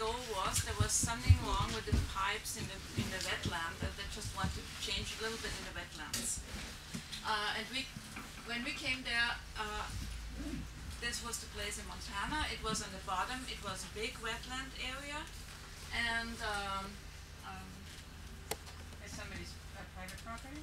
goal was there was something wrong with the pipes in the wetland, and they just wanted to change a little bit in the wetlands. And when we came there, this was the place in Montana. It was on the bottom. It was a big wetland area, and Is somebody's private property?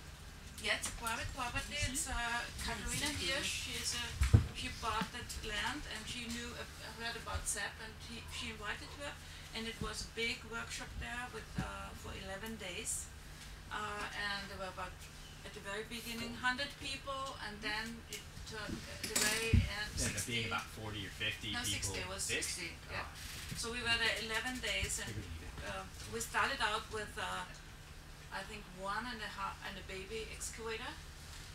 yeah, it's a private property. It's Katharina here. She bought that land, and she heard about Sepp, and she invited her, and it was a big workshop there with for 11 days, and there were about at the very beginning 100 people, and then it the very end. Ended up being about 40 or 50 no, people. 60. It was 60. Oh. Yeah. So we were there 11 days, and we started out with I think 1.5 and a baby excavator.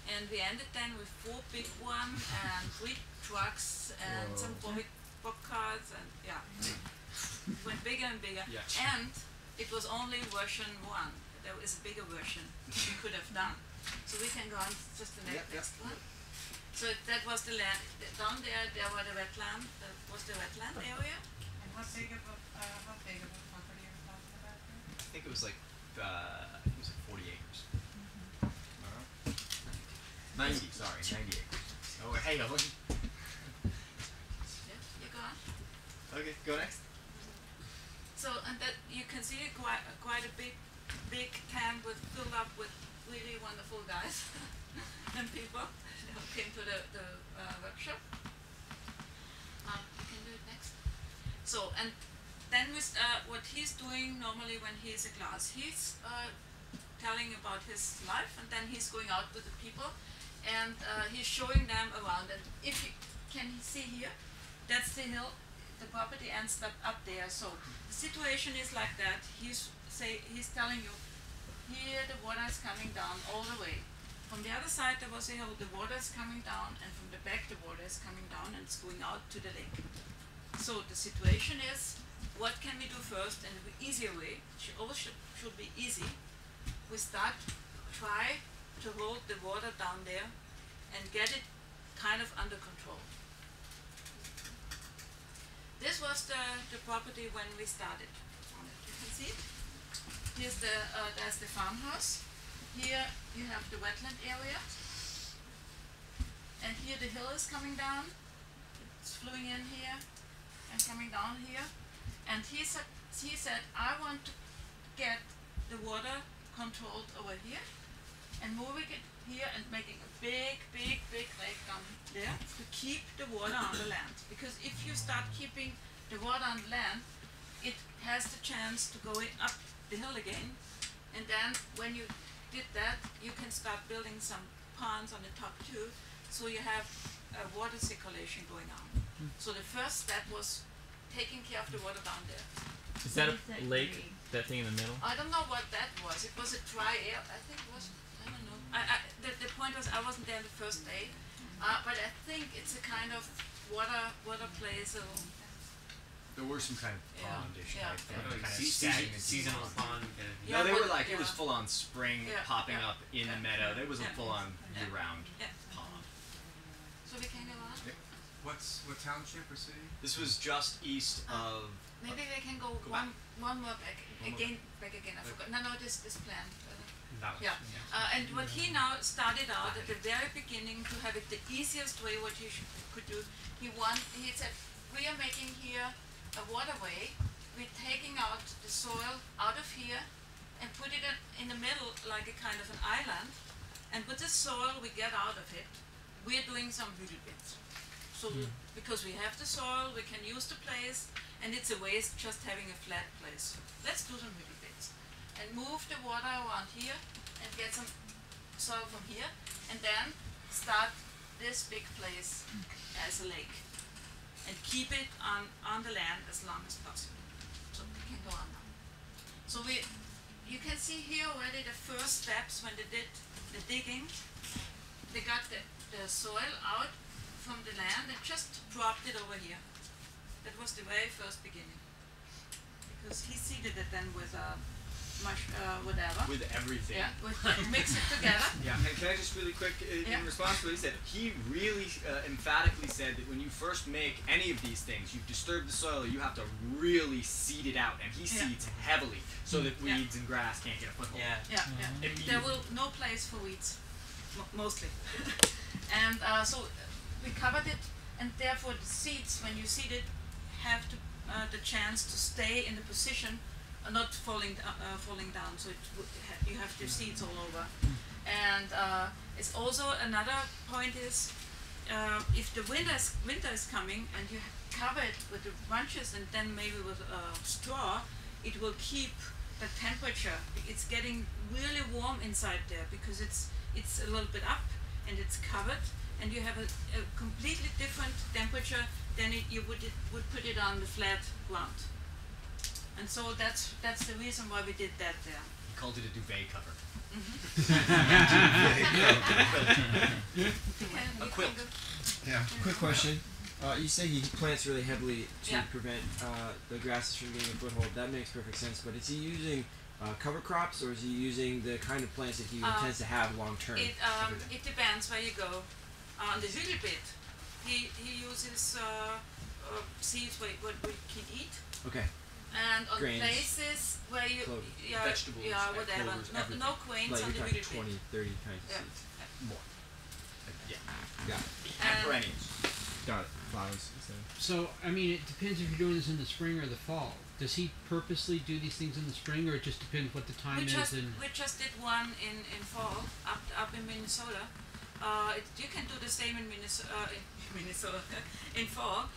And we ended then with 4 big ones and 3 trucks and some big cars, and yeah, it went bigger and bigger. Yeah. And it was only version 1. There is a bigger version we could have done. So we can go on just the next one. So that was the land down there. There were the wetland. That was the wetland area. And how big of a property are we talking about here? I think it was like 40 acres. 90, sorry, 90 acres. Oh, hey, Owen. Yeah, you go on. Okay, go next. So, and that you can see quite a big tank filled up with really wonderful guys and people who came to the workshop. You can do it next. So, and then what he's doing normally when he's a class, he's telling about his life, and then he's going out with the people, and he's showing them around. And if you can see here, that's the hill. The property ends up there. So the situation is like that. He's telling you, here the water is coming down all the way. From the other side there was a hill. The water is coming down, and from the back the water is coming down and it's going out to the lake. So the situation is, what can we do first? And the easier way, always should be easy. We try to hold the water down there and get it kind of under control. This was the property when we started on it. You can see it. Here's there's the farmhouse. Here you have the wetland area, and here the hill is coming down. It's flowing in here and coming down here. And he said, I want to get the water controlled over here and moving it here and making a big lake down there to keep the water on the land. Because if you start keeping the water on the land, it has the chance to go up the hill again. And then when you did that, you can start building some ponds on the top too, so you have water circulation going on. So the first step was taking care of the water down there. Is that a lake? That thing in the middle? I don't know what that was. It was a dry air. I think it was. I don't know. The point was I wasn't there the first day, but I think it's a kind of water place. There were some kind of pond-ish type thing. Seasonal pond. No, they were like, it was full on spring popping up in the meadow. There was a full on year-round pond. So we can go on. What township or city? This was just east of. Maybe we can go one more back again. I forgot. No, this plan. And what he now started out at the very beginning to have it the easiest way what he could do. He said, we are making here a waterway. We're taking out the soil out of here and put it in the middle like a kind of an island. And with the soil we get out of it, we're doing some hügelbeds. So because we have the soil, we can use the place, and it's a waste just having a flat place. Let's do some hügelbeds and move the water around here and get some soil from here, and then start this big place as a lake and keep it on the land as long as possible. So we can go on now. So you can see here already the first steps when they did the digging. They got the soil out from the land and just dropped it over here. That was the very first beginning. Because he seeded it then with whatever. With everything. Yeah, mix it together. Yeah, and can I just really quick, in response to what he said, he really emphatically said that when you first make any of these things, you've disturbed the soil, you have to really seed it out, and he seeds heavily so that weeds and grass can't get a foothold. There will no place for weeds, mostly. And so we covered it, and therefore the seeds, when you seed it, have to, the chance to stay in the position, not falling down. So you have your seeds all over. And it's also another point is if the winter is coming and you cover it with the branches and then maybe with straw, it will keep the temperature. It's getting really warm inside there because it's a little bit up and it's covered, and you have a completely different temperature than you would put it on the flat ground. And so that's the reason why we did that there. He called it a duvet cover. A quilt. Yeah. Quick question. You say he plants really heavily to prevent the grasses from getting a foothold. That makes perfect sense. But is he using cover crops, or is he using the kind of plants that he intends to have long term? It depends where you go. On the Hügelbeet, he uses seeds what we can eat. Okay. And on grains, places where you vegetables, whatever, clovers, no grains on the like Hügelbeet. 20, 30 kinds of seeds. More. Yeah. Got it. And perennials. Got it. Flowers. So, I mean, it depends if you're doing this in the spring or the fall. Does he purposely do these things in the spring, or it just depends what the time is? We just did one in fall up in Minnesota. You can do the same in Minnesota in fall.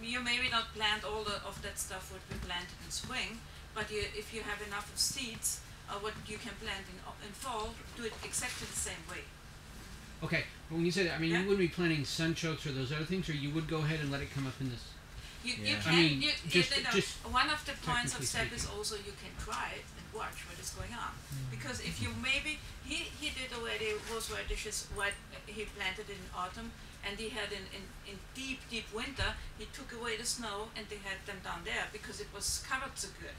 You maybe not plant all of that stuff what we planted in spring, but if you have enough of seeds, what you can plant in fall, do it exactly the same way. Okay, but when you say that, I mean, you wouldn't be planting sunchokes or those other things, or you would go ahead and let it come up in this? You can. I mean, just one of the points of Sepp is also you can try it and watch what is going on. Because if you maybe he did already rose radishes what he planted in autumn, and he had in deep winter he took away the snow and they had them down there because it was covered so good,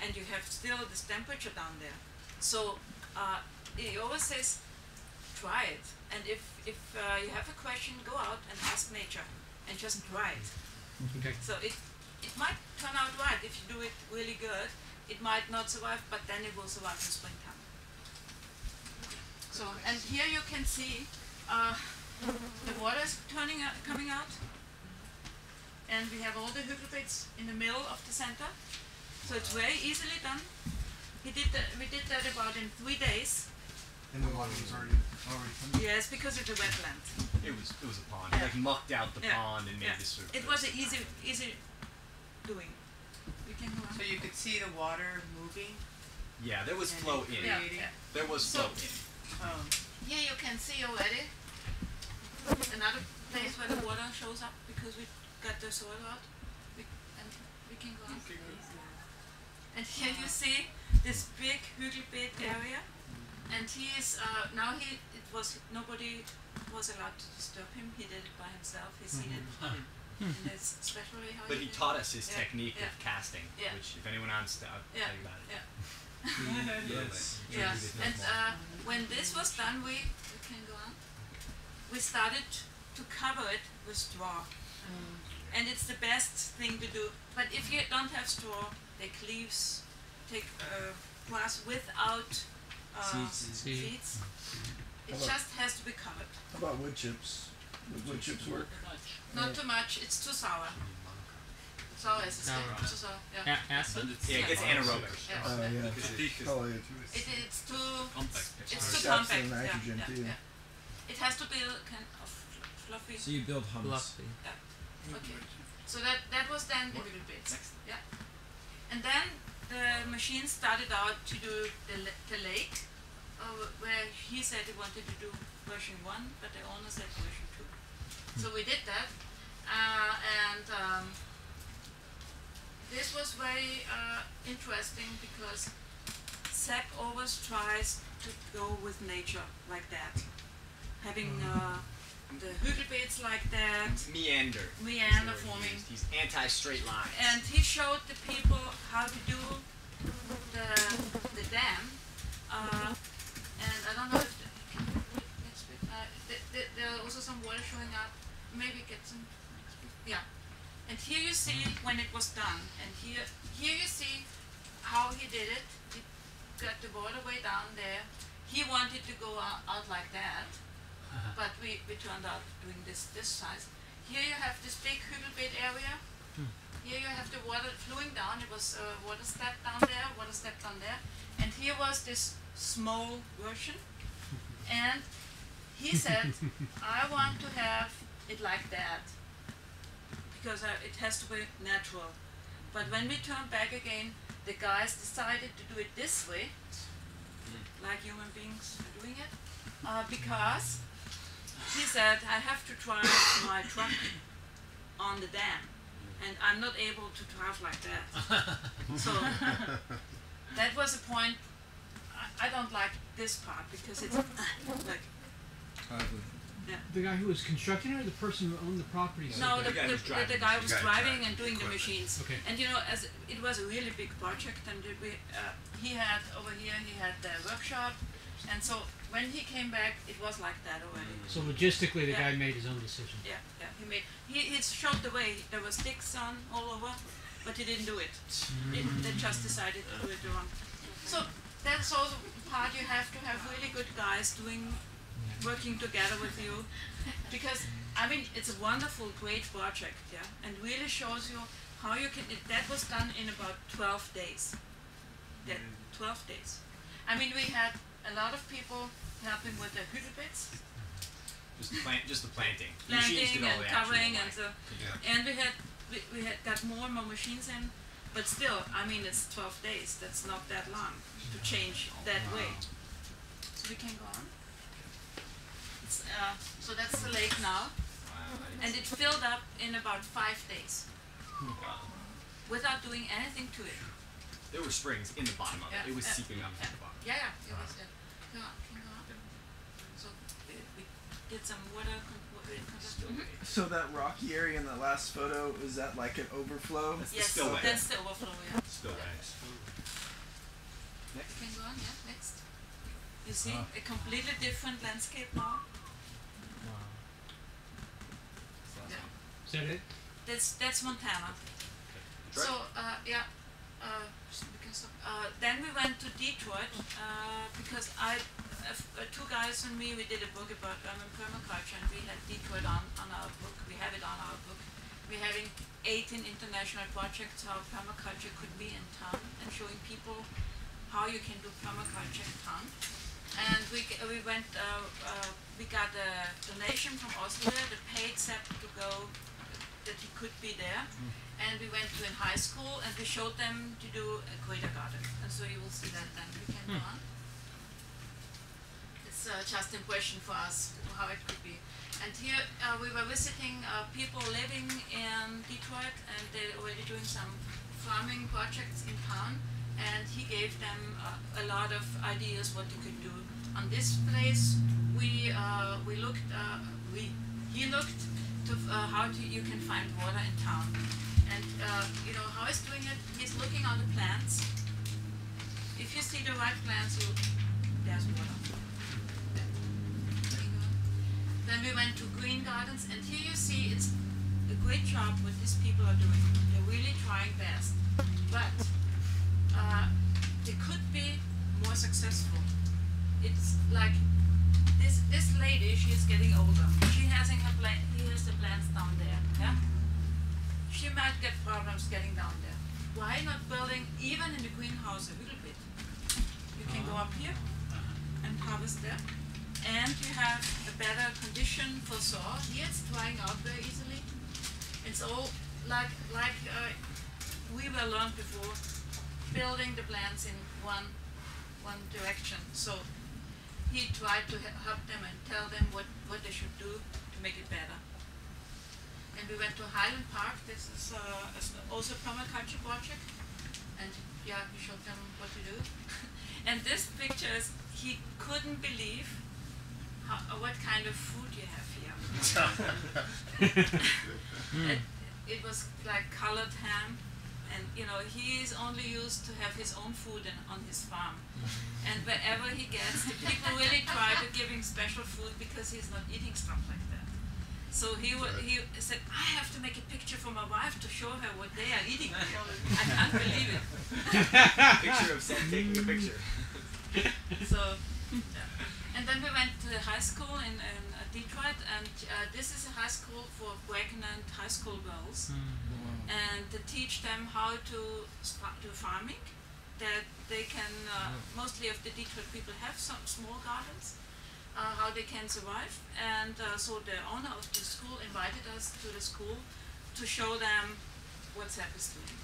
and you have still this temperature down there. So he always says try it, and if you have a question, go out and ask nature and just try it. Okay. So it might turn out right if you do it really good. It might not survive, but then it will survive in springtime. So, and here you can see the water is coming out, and we have all the Hügelbeets in the middle of the center. So it's very easily done. We did that about in 3 days. And the water was already coming? Yes, because it's a wetland. It was a pond. Like mucked out the pond and made this sort of. It was an easy doing. We can go on. So you could see the water moving? Yeah, there was flow in. There was flow in. Here you can see already another place where the water shows up because we got the soil out. And we can go on. And here you see this big Hügelbeet area. And he is nobody was allowed to disturb him. He did it by himself. He seeded in his special way. But he taught us his technique of casting, which if anyone wants to, I'll tell you about it. Yes. And when this was done, we can go on. We started to cover it with straw, and it's the best thing to do. But if you don't have straw, take leaves, take grass without seeds. It just has to be covered. How about wood chips? Would wood chips work? Not too much. It's too sour. Sour is too sour. Acid. Yeah, it gets anaerobic. It's too It's compact. nitrogen too. It has to be kind of fluffy. So you build hummus. Okay. So that was then the little bits. Yeah. And then the machine started out to do the lake, where he said he wanted to do version 1, but the owner said version 2. So we did that, and this was very interesting because Sepp always tries to go with nature like that, having the Hügelbeets like that. Meander forming. He's anti-straight lines. And he showed the people how to do the dam, and I don't know if there are also some water showing up. Maybe get some. Yeah. And here you see when it was done, and here you see how he did it. He got the water way down there. He wanted to go out like that, but we turned out doing this size. Here you have this big hügelbed area. Here you have the water flowing down. It was water step down there, water step down there, and here was this small version. And he said, I want to have it like that, because it has to be natural. But when we turned back again, the guys decided to do it this way, like human beings are doing it, because he said, I have to drive my truck on the dam, and I'm not able to drive like that. So that was a point. I don't like this part, because it's like, The guy who was constructing it, or the person who owned the property? no, the guy was driving and doing the equipment. machines. Okay. And you know, as it was a really big project, and he had over here, he had the workshop, and so when he came back, it was like that already. So logistically, the Yeah. guy made his own decision. Yeah, he showed the way. There were sticks on all over, but he didn't do it. They just decided to do it wrong. So that's also part. You have to have really good guys working together with you, because I mean it's a wonderful, great project, yeah, and really shows you how you can. That was done in about 12 days. 12 days. I mean, we had a lot of people helping with the hügelbeds. Just the planting. The machines did Planting all and the actual covering work. and so, Yeah. and we had got more and more machines in, but still, I mean, it's 12 days. That's not that long to change that way. So we can go on. It's, so that's the lake now, and it filled up in about 5 days without doing anything to it. There were springs in the bottom of it. Yeah, It was yeah, seeping up from the bottom. Yeah, it was. Go on, can go on. So we did some water. So that rocky area in the last photo, is that like an overflow? That's the Yes, spillway. that's the overflow. Yeah. Spillway. Next. Can go on. Yeah, next. You see a completely different landscape now. Is that it? That's Montana. Detroit? So yeah, we can stop. Then we went to Detroit because two guys and me, we did a book about urban permaculture, and we had Detroit on our book. We have it on our book. We're having 18 international projects how permaculture could be in town, and showing people how you can do permaculture in town. And we went. We got a donation from Oslo that paid Sepp to go, that he could be there, and we went to in high school and we showed them to do a crater garden, and so you will see that then. We can go on. It's just a question for us how it could be. And here we were visiting people living in Detroit, and they're already doing some farming projects in town, and he gave them a lot of ideas what you could do. On this place we looked, he looked to how you can find water in town, and you know how he's doing it. He's looking on the plants. If you see the right plants, there's water. Then we went to green gardens, and here you see it's a great job what these people are doing. They're really trying best, but they could be more successful. It's like this lady, she is getting older. She has the plants down there. Yeah, she might get problems getting down there. Why not building even in the greenhouse a little bit? You can go up here and harvest there, and you have a better condition for soil. Here it's drying out very easily. It's all like we were learned before, building the plants in one direction. So he tried to help them and tell them what they should do to make it better. And we went to Highland Park. This is also a permaculture project, and yeah, we showed them what to do. And this picture is, he couldn't believe what kind of food you have here. It was like colored ham, and he is only used to have his own food on his farm. And wherever he gets, the people really try to give him special food because he's not eating stuff like that. So he said, I have to make a picture for my wife to show her what they are eating. I can't believe it. Picture of Sepp taking a picture. So, and then we went to the high school in Detroit, and this is a high school for pregnant high school girls, and to teach them how to do farming. That they can, mostly of the Detroit people have some small gardens, how they can survive, and so the owner of the school invited us to the school to show them what Sepp is doing.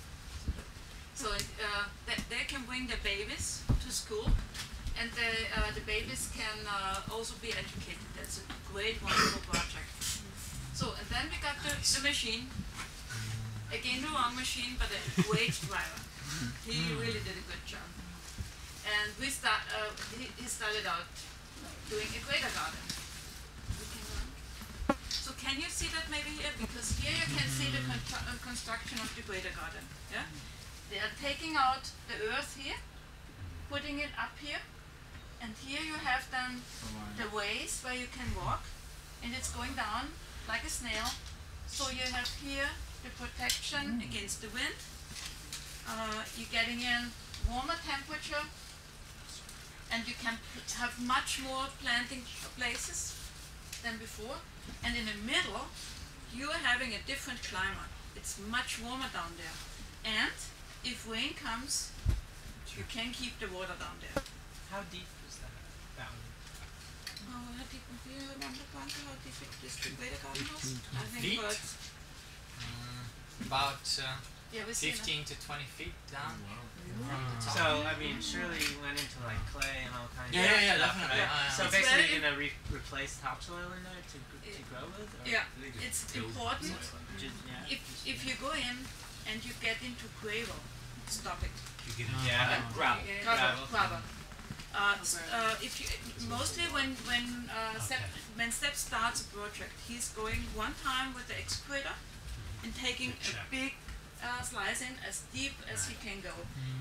So they can bring their babies to school, and the babies can also be educated. That's a great, wonderful project. So, and then we got the machine, again the wrong machine, but a great driver. He really did a good job. And he started out doing a grader garden. So can you see that maybe here? Because here you can see the construction of the grader garden. Yeah? They are taking out the earth here, putting it up here, and here you have then the ways where you can walk, and it's going down like a snail. So you have here the protection against the wind. You're getting in warmer temperature, and you can have much more planting places than before. And in the middle, you are having a different climate. It's much warmer down there. And if rain comes, you can keep the water down there. How deep is that fountain? Oh, how deep? Do you remember, Blanca, how deep this grader garden was? I think Feet? About 15 to 20 feet down. From the top. So, I mean, surely you went into like clay and all kinds of Yeah, stuff, definitely. right? So It's basically very you're going to replace topsoil in there to grow with? Or? Yeah, it's important. Yeah. If you go in and you get into gravel, stop it. Gravel. Gravel. If you, mostly when Sepp starts a project, he's going one time with the excavator and taking a big slice in as deep as he can go,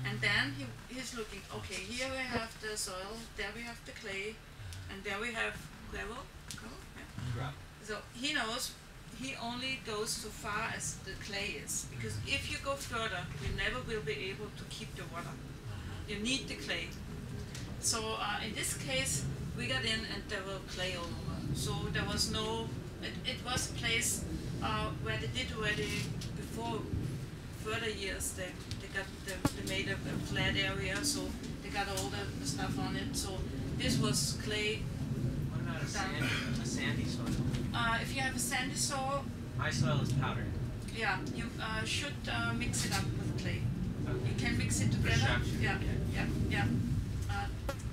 and then he's looking. Okay, here we have the soil, there we have the clay, and there we have gravel. So he knows he only goes so far as the clay is, because if you go further, you never will be able to keep the water. You need the clay. So in this case, we got in and there were clay all over. So there was no. It was a place where they did already before. Further years, they made a flat area, so they got all the stuff on it. So this was clay. What about a sandy soil? If you have a sandy soil, my soil is powdered. Yeah, you should mix it up with clay. Okay. You can mix it together. Structure. Yeah.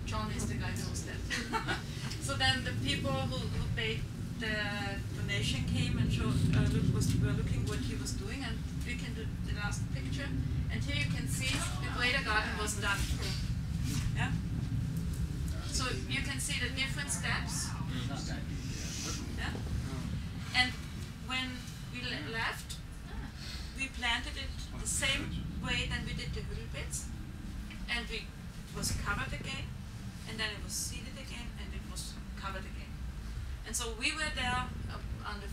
John is the guy who knows that. So then the people who paid the donation came and were looking what he was doing, and we can do the last picture. And here you can see the grader garden was done. Yeah. So you can see the different steps. Yeah. And when we left, we planted it the same way than we did the little bits, and it was covered again, and then it was seeded again, and it was covered again. And so we were there on the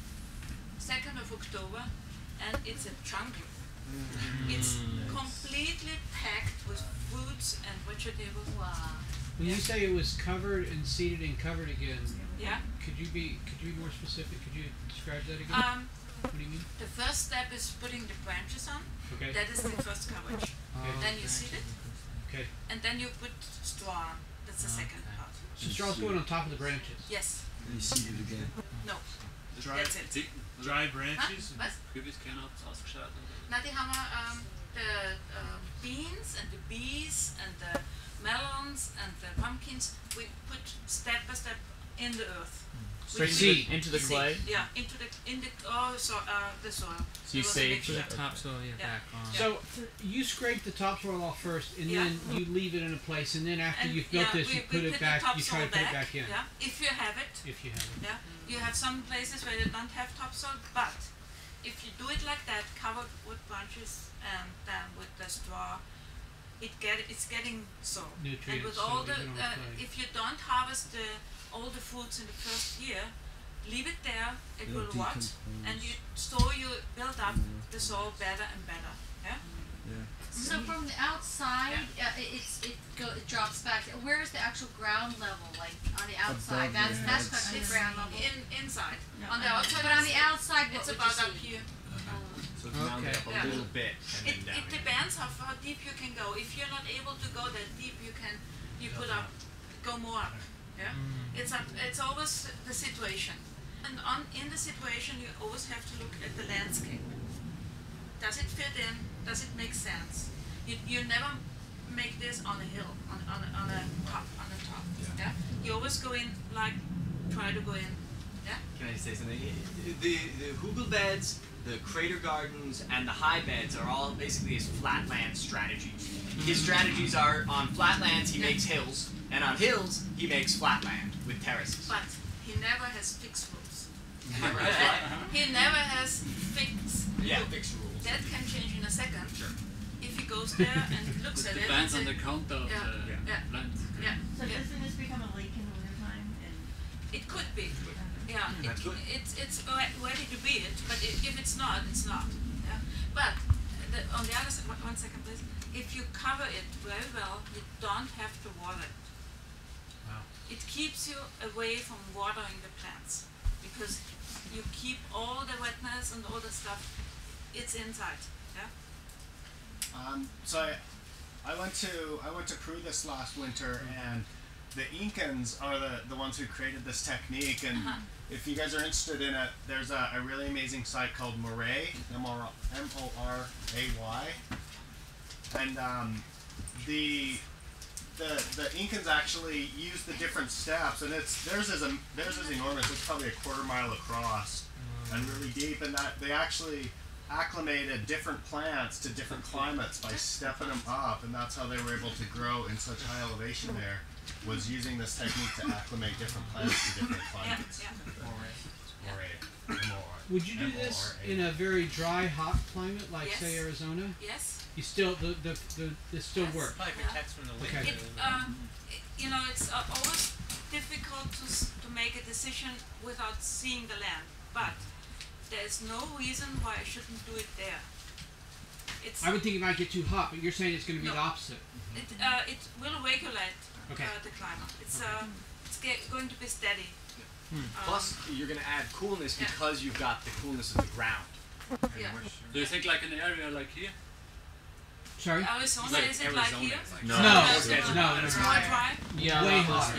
2nd of October, and it's a jungle. It's completely packed with fruits and vegetables. Wow. When you say it was covered and seeded and covered again, yeah. Could you be more specific? Could you describe that again? What do you mean? The first step is putting the branches on. Okay. That is the first coverage. Then you seed it. Okay. And then you put straw on. That's the second part. So straw's going on top of the branches. Yes. And you seed it again. No. Dry, That's it. Dry branches? Was? Na, die haben the beans and the bees and the melons and the pumpkins. We put step by step in the earth. Straight into the clay? Yeah, the soil. So you save the topsoil back on. So you scrape the topsoil off first, and then you leave it in a place, and then after you've built this, you put it back. You try to put it back in. Yeah, if you have it. If you have it. Yeah, you have some places where you don't have topsoil, but if you do it like that, covered with branches and then with the straw, it's getting so. Nutrients, and with all so the, even on clay. if you don't harvest all the fruits in the first year, leave it there, it will rot, and you build up the soil better and better. Yeah. So from the outside, it drops back. Where is the actual ground level? Like on the outside, that's not the ground level. Inside. No. On the outside, but on the outside, it's about up here. So it's rounded up a little bit and then down. It depends how deep you can go. If you're not able to go that deep, you go more up. Yeah. It's always the situation. And in the situation, you always have to look at the landscape. Does it fit in? Does it make sense? You never make this on a hill, on a top. Yeah. You always go in try to go in. Yeah. Can I just say something? The hugel beds, the crater gardens, and the high beds are all basically his flatland strategies. His strategies are on flatlands he makes hills, and on hills he makes flatland with terraces. But he never has fixed rules. He never has fixed rules. That can change in a second. Sure. If he goes there and looks at it. Depends on the count of the land. Yeah. So doesn't this become a lake in the wintertime? It could be. Yeah. It's ready to be it, but if it's not, it's not. Yeah. But on the other side, 1 second please. If you cover it very well, you don't have to water it. Wow. It keeps you away from watering the plants because you keep all the wetness and all the stuff. It's inside. Yeah. So I went to Peru this last winter, and the Incans are the ones who created this technique. And if you guys are interested in it, there's a really amazing site called Moray, M-O-R-A-Y, and the Incans actually use the different steps, and theirs is enormous. It's probably a quarter mile across and really deep, and that they actually acclimated different plants to different climates by stepping them up, and that's how they were able to grow in such high elevation there, was using this technique to acclimate different plants to different climates. Would you do this in a very dry, hot climate, like say Arizona? Yes. You still this still works. Probably protects from the wind. Okay. It's always difficult to make a decision without seeing the land, but there's no reason why I shouldn't do it there. I would think it might get too hot, but you're saying it's going to be the opposite. It will regulate the climate. It's going to be steady. Plus, you're going to add coolness because you've got the coolness of the ground. Yeah. Do you think like in an area like here? Sorry? Arizona, is it like here? No. It's more dry? Yeah, way hot.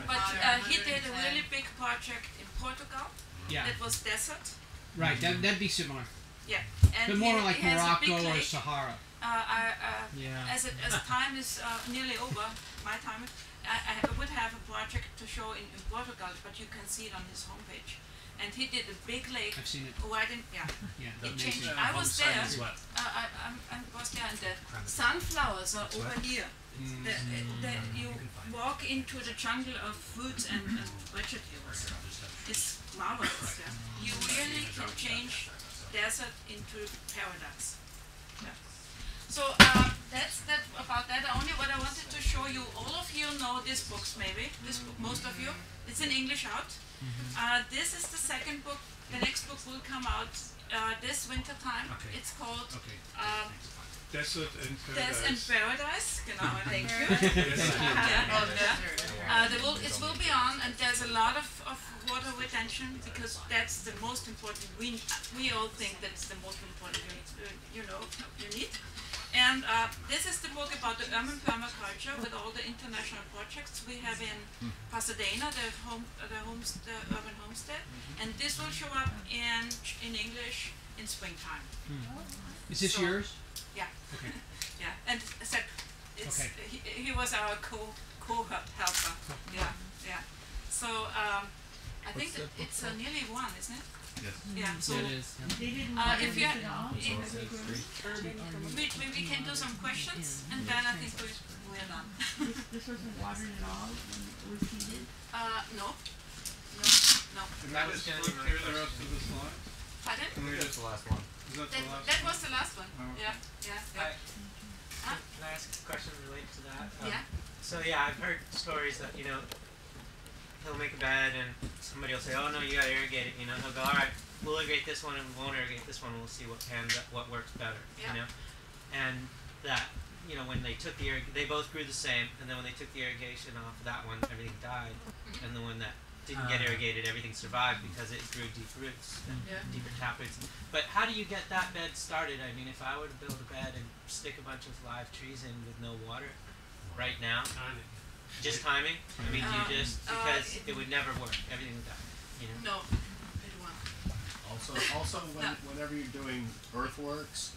But he did a really big project in Portugal. Yeah. That was desert. Right, that'd be similar. Yeah. And but more like Morocco or Sahara. As time is nearly over, my time, I would have a project to show in Portugal, but you can see it on his homepage. And he did a big lake. I've seen it. Right in, it changed. I was there. I was there, and the sunflowers are over here. You walk into the jungle of fruits and vegetables. It's marvelous. Yeah. You really can change desert into paradise. Yeah. So that's that about that. Only what I wanted to show you. All of you know these books, maybe. This book, most of you. It's in English out. This is the second book. The next book will come out this winter time. Okay. It's called Desert and Paradise. Desert and Paradise. Genau, thank you. It will be on, and there's a lot of water retention because that's the most important. We all think that's the most important you need. And this is the book about the urban permaculture with all the international projects we have in Pasadena, the urban homestead, and this will show up in English in springtime. Is this yours? Yeah. Okay. Yeah, and Sepp, he was our co-helper. Yeah. So I think it's nearly one, isn't it? Yes. Yeah. So it is. if you we can do some questions, and then I think we're done. This wasn't watered at all when it was heated? No. And that is the rest of the slides? Pardon? That's the last one. That was the last one. Oh. Yeah. Can I ask a question related to that? Yeah. So I've heard stories that he'll make a bed and somebody will say, "Oh no, you gotta irrigate it." He'll go, "All right, we'll irrigate this one and we won't irrigate this one. We'll see what works better." Yeah. And that when they took they both grew the same, and then when they took the irrigation off that one, everything died, and the one that didn't get irrigated, everything survived because it grew deep roots, deeper tap roots. But how do you get that bed started? I mean, if I were to build a bed and stick a bunch of live trees in with no water right now, just timing? I mean, because it would never work. Everything would die. No, it won't. Also, whenever you're doing earthworks,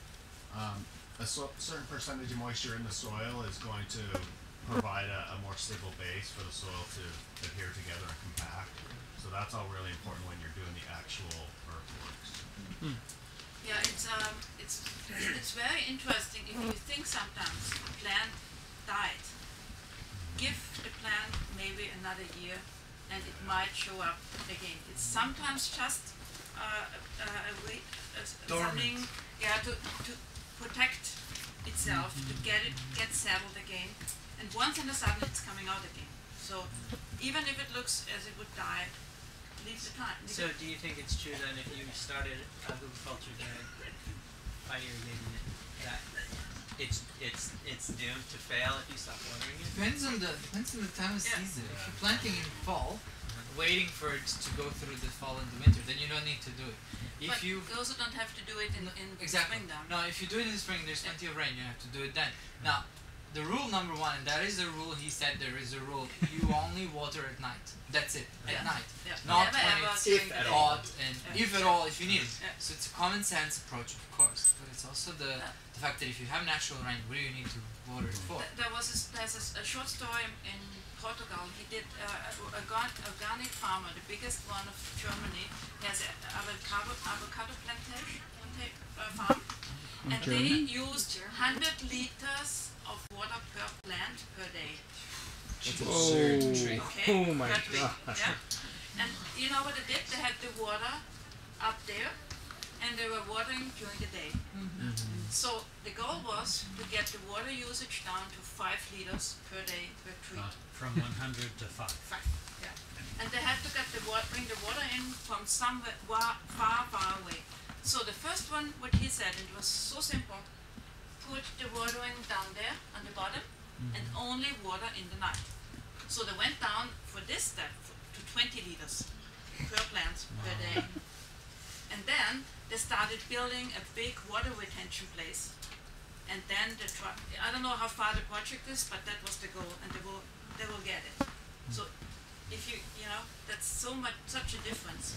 a certain percentage of moisture in the soil is going to provide a more stable base for the soil to adhere together and compact. So that's all really important when you're doing the actual earthworks. Yeah, it's very interesting if you think sometimes a plant died. Give the plant maybe another year and it might show up again. It's sometimes just something to protect itself, to get settled again. And once in a sudden it's coming out again. So even if it looks as it would die, leave the plant. So do you think it's true then if you started agriculture there by irrigating it, that it's doomed to fail if you stop watering it? Depends on the time of season. If you're planting in fall, waiting for it to go through the fall and the winter, then you don't need to do it. But you also don't have to do it in exactly. spring down. No, if you do it in the spring, there's plenty of rain. You have to do it then. Now, the rule number one, and that is the rule. He said there is a rule. You only water at night. That's it. At night. Not when it's hot and if at all, if you need it. So it's a common sense approach, of course. But it's also the fact that if you have natural rain, what do you need to water it for? There's a short story in Portugal. He did organic farmer, the biggest one of Germany. He has an avocado plantation farm, and they used 100 liters of water per plant per day. Oh my God! Yeah. And you know what they did? They had the water up there, and they were watering during the day. So the goal was to get the water usage down to 5 liters per day per tree. From 100 to 5. 5, yeah. And they had to bring the water in from somewhere far away. So the first one, what he said, and it was so simple, put the watering down there on the bottom and only water in the night. So they went down for this step to 20 liters per plant per day. And then they started building a big water retention place. And then I don't know how far the project is, but that was the goal, and they will get it. So if that's such a difference.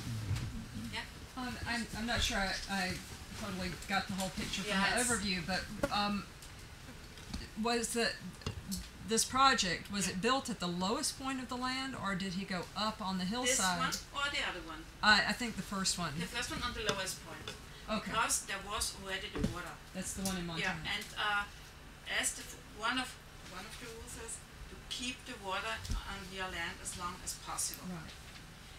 Yeah. I'm not sure I totally got the whole picture from the overview, but was this project, was it built at the lowest point of the land, or did he go up on the hillside? This one or the other one? I think the first one. The first one on the lowest point. Okay. Because there was already the water. That's the one in Montana. Yeah, and as one of the rules is to keep the water on your land as long as possible. Right.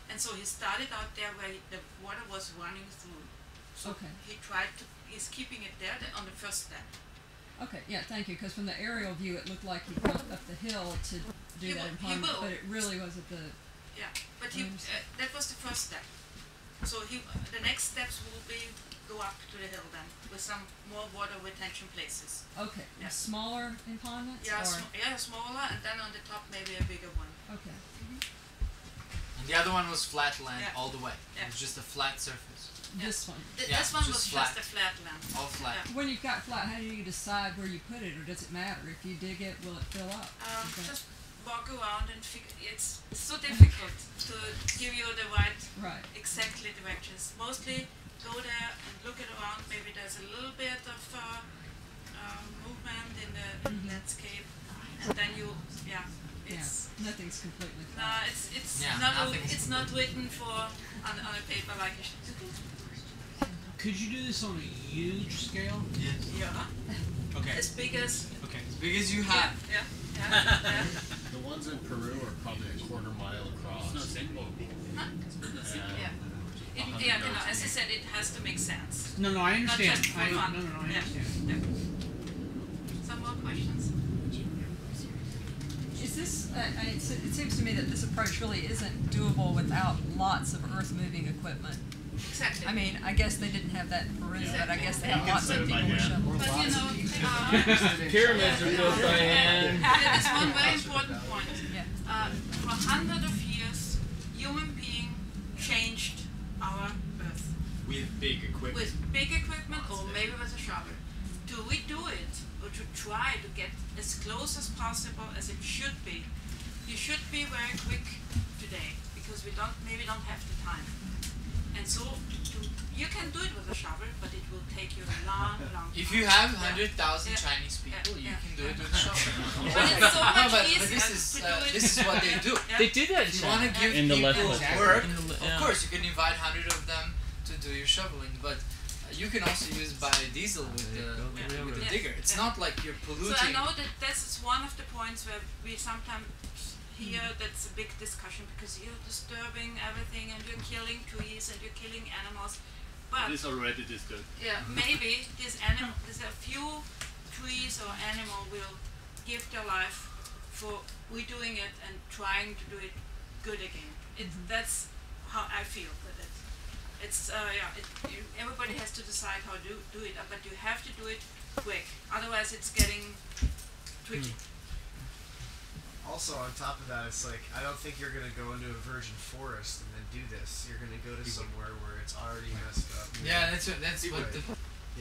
And so he started out there where the water was running through. So he's keeping it there on the first step. Okay, yeah, thank you, because from the aerial view it looked like he went up the hill to do that employment, but it really was at the... Yeah, but that was the first step. So the next steps will be go up to the hill then, with some more water retention places. Okay, smaller impoundments? Yeah, smaller, and then on the top maybe a bigger one. Okay. And the other one was flat land all the way. It was just a flat surface. This one? This one was just a flat land. All flat. When you've got flat, how do you decide where you put it, or does it matter? If you dig it, will it fill up? Just walk around and figure. It's so difficult to give you the right exactly directions. Mostly go there and look it around. Maybe there's a little bit of movement in the landscape, and then nothing's completely flat. No, it's not written on a paper like it should. Could you do this on a huge scale? Yes. Yeah. Okay. As big as you have. Yeah. The ones in Peru are probably a quarter mile across. Huh? As I said, it has to make sense. No, I understand. Not just for fun. I understand. Yeah. Some more questions? Is this? It seems to me that this approach really isn't doable without lots of earth-moving equipment. Exactly. I mean, I guess they didn't have that in Peru, but I guess they have lots of people with shovels. But you know, pyramids are built by hand. that is one very important point. For hundreds of years, human being changed our earth. With big equipment. With big equipment, or maybe with a shovel. Do we do it, or to try to get as close as possible as it should be? You should be very quick today, because we maybe don't have the time. And so, you can do it with a shovel, but it will take you a long time. If you have 100,000 Chinese people, you can do it with a shovel. But it's so much easier this is what they do. They do that If you want to give in the people work, of course you can invite 100 of them to do your shoveling, but you can also use biodiesel with the digger. It's not like you're polluting. So I know that this is one of the points where we sometimes hear that's a big discussion, because you're disturbing everything and you're killing trees and you're killing animals. But it is already disturbed. Yeah, maybe there's a few trees or animal will give their life for we doing it and trying to do it good again. That's how I feel with it. It's everybody has to decide how to do it, but you have to do it quick. Otherwise, it's getting tricky. Also, on top of that, it's like, I don't think you're going to go into a virgin forest and then do this. You're going to go to somewhere where it's already messed up. Yeah, that's what the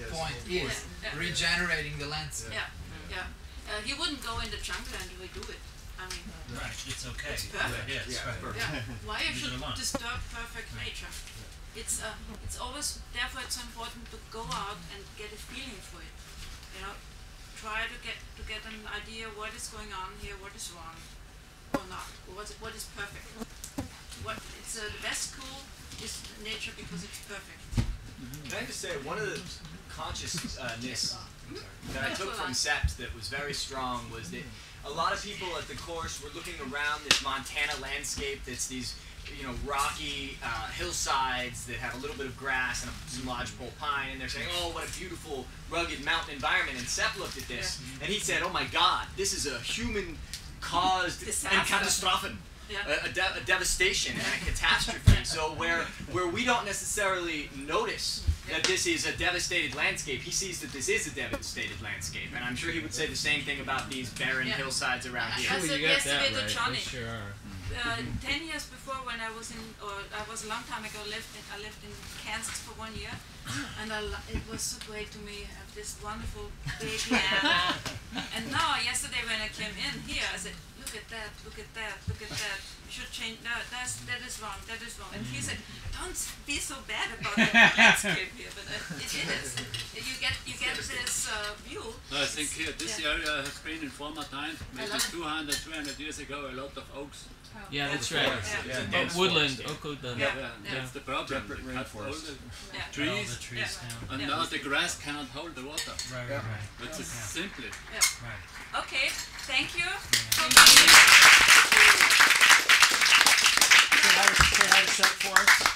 point is. Regenerating the landscape. You wouldn't go in the jungle and redo it. I mean, right, it's okay. It's perfect. Perfect. Why you should disturb perfect nature? It's always, therefore it's important to go out and get a feeling for it. You know, try to get an idea what is going on here, what is wrong, or not, or what is perfect. It's the best school is nature because it's perfect. Can I just say, one of the consciousness that I took from Sepp that was very strong was that a lot of people at the course were looking around this Montana landscape that's these rocky hillsides that have a little bit of grass and some lodgepole pine, and they're saying, oh, what a beautiful, rugged mountain environment. And Sepp looked at this, and he said, oh my God, this is a human-caused and catastrophe. A devastation and a catastrophe. So where we don't necessarily notice that this is a devastated landscape, he sees that this is a devastated landscape. And I'm sure he would say the same thing about these barren hillsides around here. I said yesterday to Johnny, they sure are. 10 years before, when I was a long time ago, I lived in Kansas for 1 year, and it was so great to me, have this wonderful big land. And now, yesterday when I came in here, I said, look at that, look at that, look at that. We should change. No, that is wrong. That is wrong. And he said, don't be so bad about the landscape here, but it is. You get this view. No, I think here this area has been in former time, maybe 200, 300 years ago, a lot of oaks. Yeah, that's right. Woodland, oak woodland. That's the problem. They cut all the trees, and now the grass cannot hold the water. Right. It's simply. Right. Okay, thank you. Say hi to Sepp for us.